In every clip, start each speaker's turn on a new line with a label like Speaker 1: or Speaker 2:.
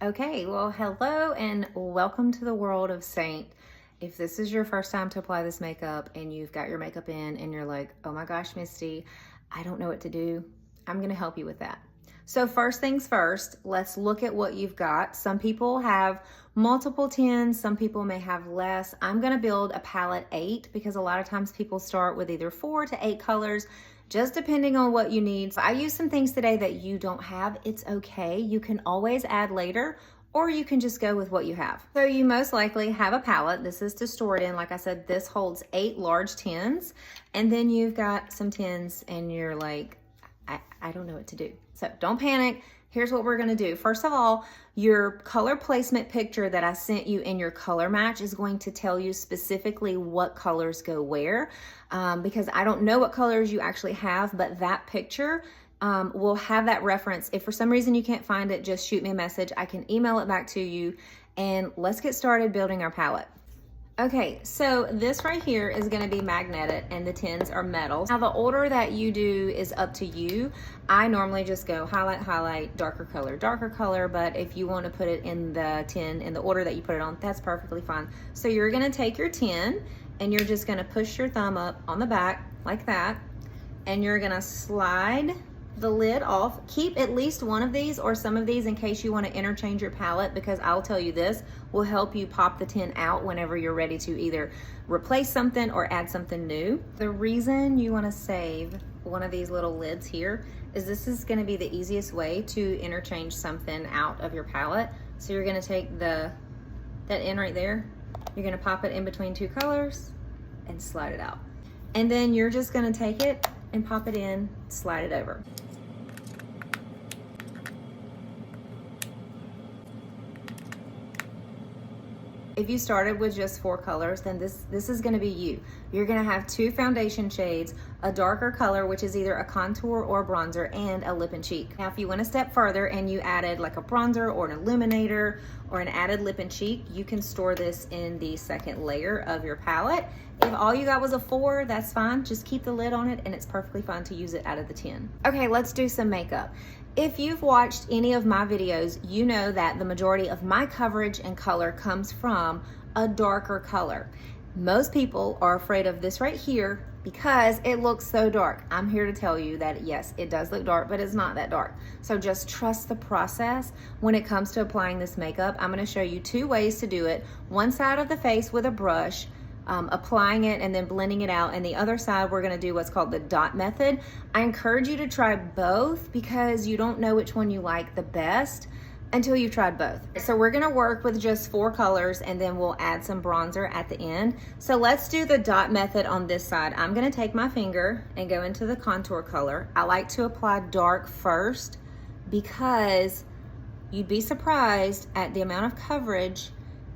Speaker 1: Okay, well, hello and welcome to the world of Seint. If this is your first time to apply this makeup and you've got your makeup in and you're like, oh my gosh, Misty, I don't know what to do, I'm gonna help you with that. So first things first, let's look at what you've got. Some people have multiple tins, some people may have less. I'm gonna build a palette 8 because a lot of times people start with either 4 to 8 colors, just depending on what you need. So I use some things today that you don't have. It's okay. You can always add later, or you can just go with what you have. So you most likely have a palette. This is to store it in. Like I said, this holds 8 large tins. And then you've got some tins and you're like, I don't know what to do. So don't panic. Here's what we're gonna do. First of all, your color placement picture that I sent you in your color match is going to tell you specifically what colors go where, because I don't know what colors you actually have, but that picture will have that reference. If for some reason you can't find it, just shoot me a message. I can email it back to you, and let's get started building our palette. Okay, so this right here is gonna be magnetic and the tins are metal. Now the order that you do is up to you. I normally just go highlight, highlight, darker color, but if you wanna put it in the tin in the order that you put it on, that's perfectly fine. So you're gonna take your tin and you're just gonna push your thumb up on the back like that, and you're gonna slide the lid off. Keep at least one of these or some of these in case you want to interchange your palette, because I'll tell you this will help you pop the tin out whenever you're ready to either replace something or add something new. The reason you want to save one of these little lids here is this is going to be the easiest way to interchange something out of your palette. So you're going to take that in right there, you're going to pop it in between 2 colors and slide it out. And then you're just going to take it and pop it in, slide it over. If you started with just 4 colors, then this is gonna be you. You're gonna have 2 foundation shades, a darker color, which is either a contour or a bronzer, and a lip and cheek. Now, if you went a step further and you added like a bronzer or an illuminator or an added lip and cheek, you can store this in the second layer of your palette. If all you got was a 4, that's fine. Just keep the lid on it and it's perfectly fine to use it out of the tin. Okay, let's do some makeup. If you've watched any of my videos, you know that the majority of my coverage and color comes from a darker color. Most people are afraid of this right here because it looks so dark. I'm here to tell you that yes, it does look dark, but it's not that dark. So just trust the process when it comes to applying this makeup. I'm gonna show you 2 ways to do it. One side of the face with a brush, applying it and then blending it out, and the other side we're going to do what's called the dot method. I encourage you to try both because you don't know which one you like the best until you've tried both. So we're going to work with just 4 colors and then we'll add some bronzer at the end. So let's do the dot method on this side. I'm going to take my finger and go into the contour color. I like to apply dark first because you'd be surprised at the amount of coverage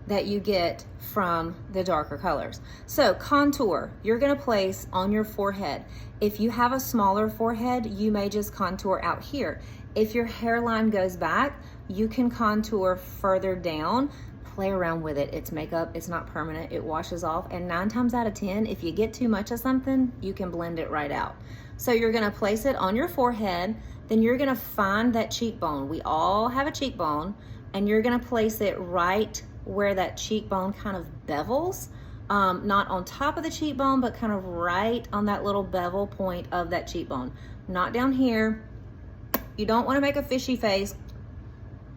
Speaker 1: that you get from the darker colors. So contour, you're gonna place on your forehead. If you have a smaller forehead, you may just contour out here. If your hairline goes back, you can contour further down. Play around with it. It's makeup, it's not permanent, it washes off, and 9 times out of 10, if you get too much of something, you can blend it right out. So you're gonna place it on your forehead, then you're gonna find that cheekbone. We all have a cheekbone, and you're gonna place it right where that cheekbone kind of bevels, not on top of the cheekbone, but kind of right on that little bevel point of that cheekbone. Not down here. You don't want to make a fishy face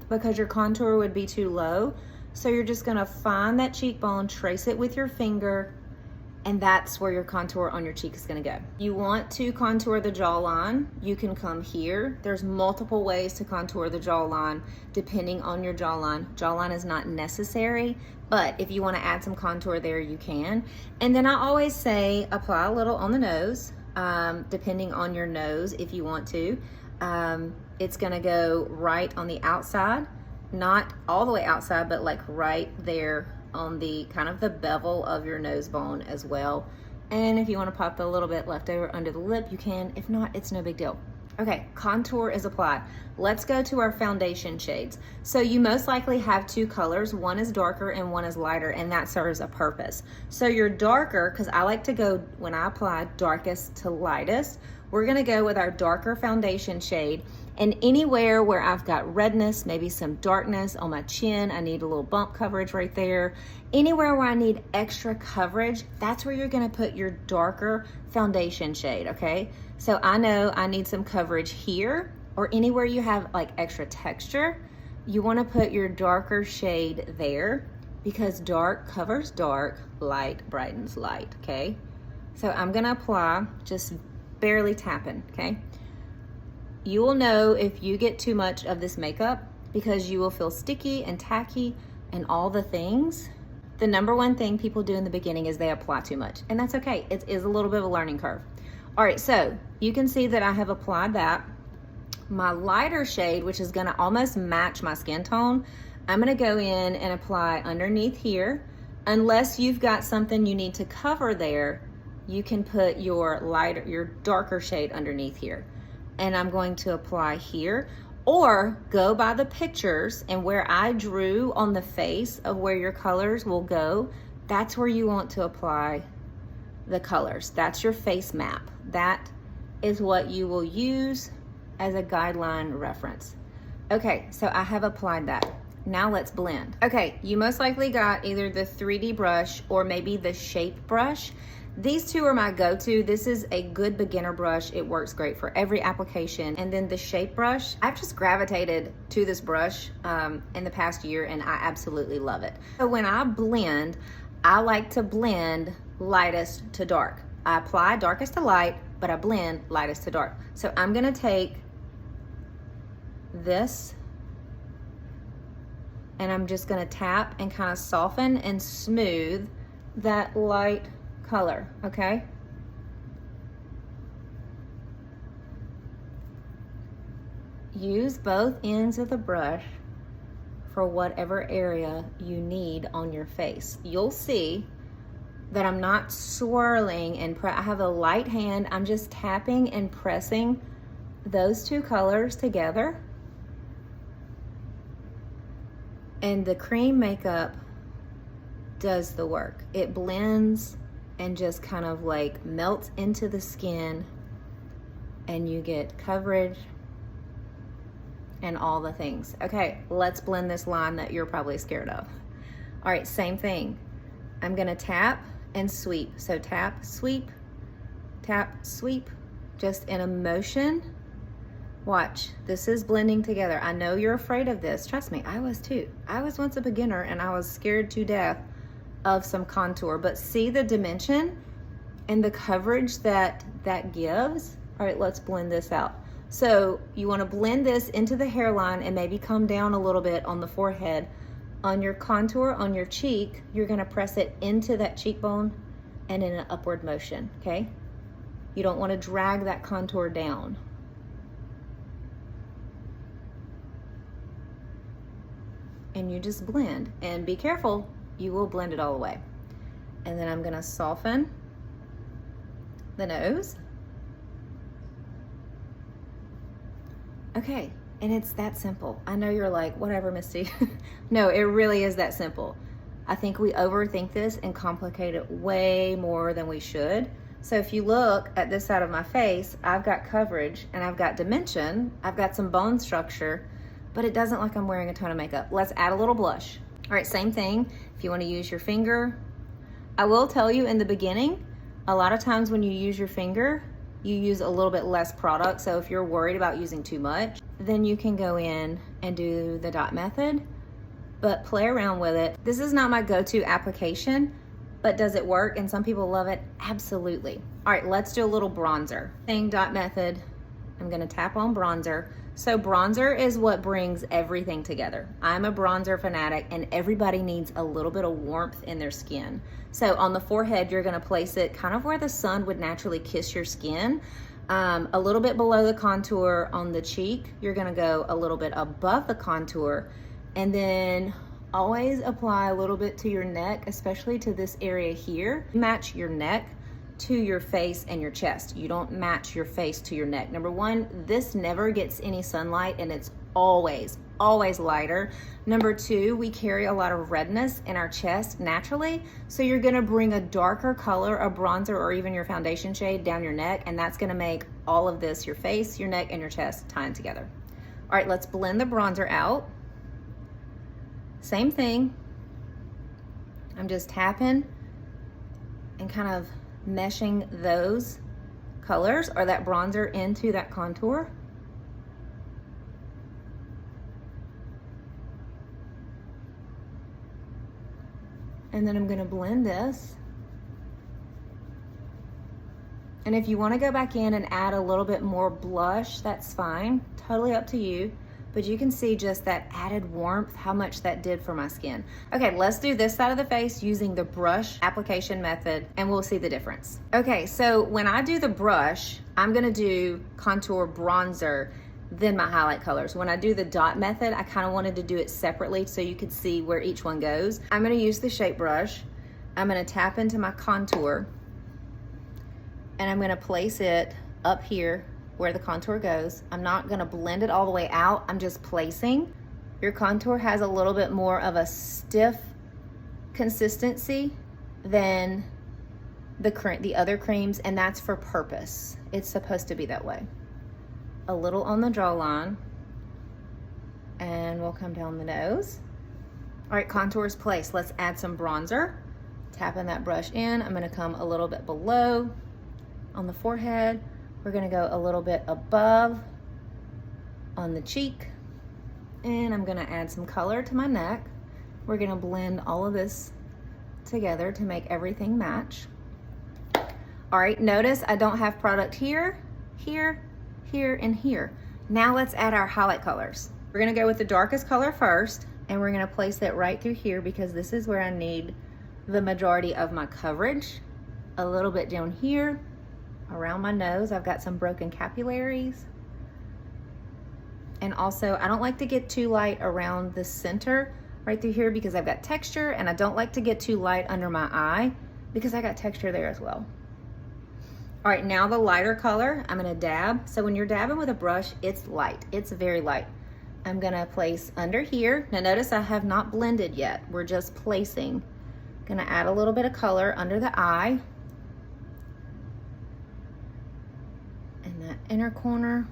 Speaker 1: because your contour would be too low. So you're just gonna find that cheekbone, trace it with your finger, and that's where your contour on your cheek is gonna go. You want to contour the jawline, you can come here. There's multiple ways to contour the jawline depending on your jawline. Jawline is not necessary, but if you wanna add some contour there, you can. And then I always say, apply a little on the nose, depending on your nose if you want to. It's gonna go right on the outside, not all the way outside, but like right there on the kind of the bevel of your nose bone as well. And if you want to pop a little bit left over under the lip, you can. If not, it's no big deal. Okay, contour is applied. Let's go to our foundation shades. So you most likely have 2 colors. One is darker and one is lighter, and that serves a purpose. So your darker, because I like to go, when I apply, darkest to lightest, we're gonna go with our darker foundation shade. And anywhere where I've got redness, maybe some darkness on my chin, I need a little bump coverage right there. Anywhere where I need extra coverage, that's where you're gonna put your darker foundation shade, okay? So I know I need some coverage here, or anywhere you have like extra texture, you wanna put your darker shade there, because dark covers dark, light brightens light, okay? So I'm gonna apply, just barely tapping, okay? You will know if you get too much of this makeup because you will feel sticky and tacky and all the things. The number one thing people do in the beginning is they apply too much, and that's okay. It is a little bit of a learning curve. All right, so you can see that I have applied that. My lighter shade, which is gonna almost match my skin tone, I'm gonna go in and apply underneath here. Unless you've got something you need to cover there, you can put your lighter, your darker shade underneath here. And I'm going to apply here, or go by the pictures, and where I drew on the face of where your colors will go, that's where you want to apply the colors. That's your face map. That is what you will use as a guideline reference. Okay, so I have applied that. Now let's blend. Okay, you most likely got either the 3D brush or maybe the shape brush. These two are my go-to. This is a good beginner brush. It works great for every application. And then the shape brush, I've just gravitated to this brush in the past year, and I absolutely love it. So when I blend, I like to blend lightest to dark. I apply darkest to light, but I blend lightest to dark. So I'm gonna take this, and I'm just gonna tap and kind of soften and smooth that light color, okay? Use both ends of the brush for whatever area you need on your face. You'll see that I'm not swirling and I have a light hand. I'm just tapping and pressing those two colors together. And the cream makeup does the work. It blends and just kind of like melts into the skin, and you get coverage and all the things. Okay, let's blend this line that you're probably scared of. All right, same thing. I'm gonna tap and sweep. So tap, sweep, just in a motion. Watch, this is blending together. I know you're afraid of this. Trust me, I was too. I was once a beginner and I was scared to death of some contour, but see the dimension and the coverage that gives. All right, let's blend this out. So you want to blend this into the hairline and maybe come down a little bit on the forehead. On your contour, on your cheek, you're going to press it into that cheekbone and in an upward motion, okay? You don't want to drag that contour down. And you just blend, and be careful, you will blend it all the way. And then I'm gonna soften the nose. Okay, and it's that simple. I know you're like, whatever, Misty. No, it really is that simple. I think we overthink this and complicate it way more than we should. So if you look at this side of my face, I've got coverage and I've got dimension, I've got some bone structure, but it doesn't look like I'm wearing a ton of makeup. Let's add a little blush. All right, same thing. If you want to use your finger, I will tell you in the beginning, a lot of times when you use your finger, you use a little bit less product. So if you're worried about using too much, then you can go in and do the dot method, but play around with it. This is not my go-to application, but does it work? And some people love it, absolutely. All right, let's do a little bronzer. Same dot method, I'm gonna tap on bronzer. So bronzer is what brings everything together. I'm a bronzer fanatic, and everybody needs a little bit of warmth in their skin. So on the forehead, you're gonna place it kind of where the sun would naturally kiss your skin. A little bit below the contour. On the cheek, you're gonna go a little bit above the contour, and then always apply a little bit to your neck, especially to this area here. Match your neck to your face and your chest. You don't match your face to your neck. Number one, this never gets any sunlight, and it's always lighter. Number two, we carry a lot of redness in our chest naturally, so you're gonna bring a darker color, a bronzer, or even your foundation shade down your neck, and that's gonna make all of this, your face, your neck, and your chest, tying together. All right, let's blend the bronzer out. Same thing. I'm just tapping and kind of meshing those colors or that bronzer into that contour. And then I'm gonna blend this. And if you wanna go back in and add a little bit more blush, that's fine, totally up to you. But you can see just that added warmth, how much that did for my skin. Okay, let's do this side of the face using the brush application method and we'll see the difference. Okay, so when I do the brush, I'm gonna do contour, bronzer, then my highlight colors. When I do the dot method, I kind of wanted to do it separately so you could see where each one goes. I'm gonna use the shape brush. I'm gonna tap into my contour and I'm gonna place it up here where the contour goes. I'm not gonna blend it all the way out, I'm just placing. Your contour has a little bit more of a stiff consistency than the other creams, and that's for purpose. It's supposed to be that way. A little on the jawline, and we'll come down the nose. All right, contour is placed. Let's add some bronzer. Tapping that brush in, I'm gonna come a little bit below on the forehead. We're gonna go a little bit above on the cheek, and I'm gonna add some color to my neck. We're gonna blend all of this together to make everything match. All right, notice I don't have product here, here, here, and here. Now let's add our highlight colors. We're gonna go with the darkest color first, and we're gonna place it right through here because this is where I need the majority of my coverage. A little bit down here, around my nose, I've got some broken capillaries. And also, I don't like to get too light around the center right through here because I've got texture, and I don't like to get too light under my eye because I got texture there as well. All right, now the lighter color, I'm gonna dab. So when you're dabbing with a brush, it's light, it's very light. I'm gonna place under here. Now notice I have not blended yet, we're just placing. Gonna add a little bit of color under the eye. That inner corner,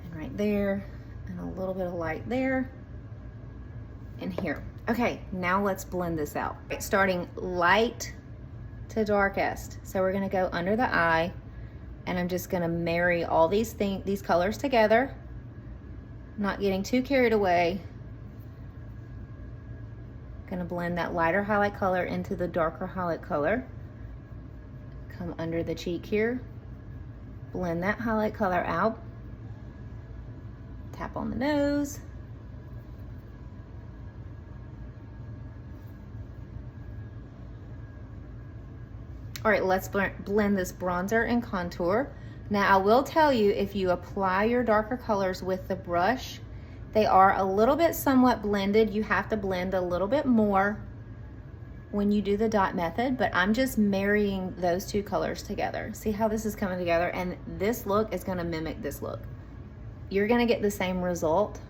Speaker 1: and right there, and a little bit of light there and here. Okay, now let's blend this out. Right, starting light to darkest. So we're gonna go under the eye, and I'm just gonna marry all these colors together, not getting too carried away. Gonna blend that lighter highlight color into the darker highlight color. Come under the cheek here. Blend that highlight color out. Tap on the nose. All right, let's blend this bronzer and contour. Now I will tell you, if you apply your darker colors with the brush, they are a little bit somewhat blended. You have to blend a little bit more when you do the dot method, but I'm just marrying those two colors together. See how this is coming together? And this look is gonna mimic this look. You're gonna get the same result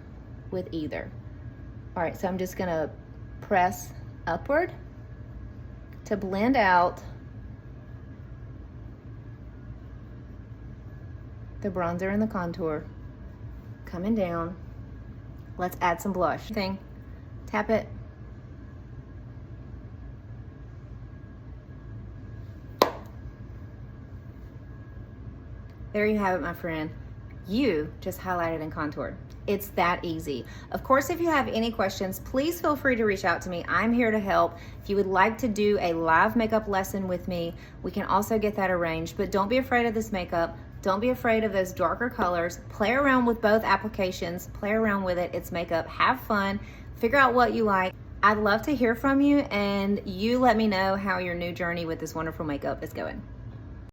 Speaker 1: with either. All right, so I'm just gonna press upward to blend out the bronzer and the contour. Coming down. Let's add some blush. Tap it. There you have it, my friend. You just highlighted and contoured. It's that easy. Of course, if you have any questions, please feel free to reach out to me. I'm here to help. If you would like to do a live makeup lesson with me, we can also get that arranged. But don't be afraid of this makeup. Don't be afraid of those darker colors. Play around with both applications. Play around with it. It's makeup. Have fun. Figure out what you like. I'd love to hear from you, and you let me know how your new journey with this wonderful makeup is going.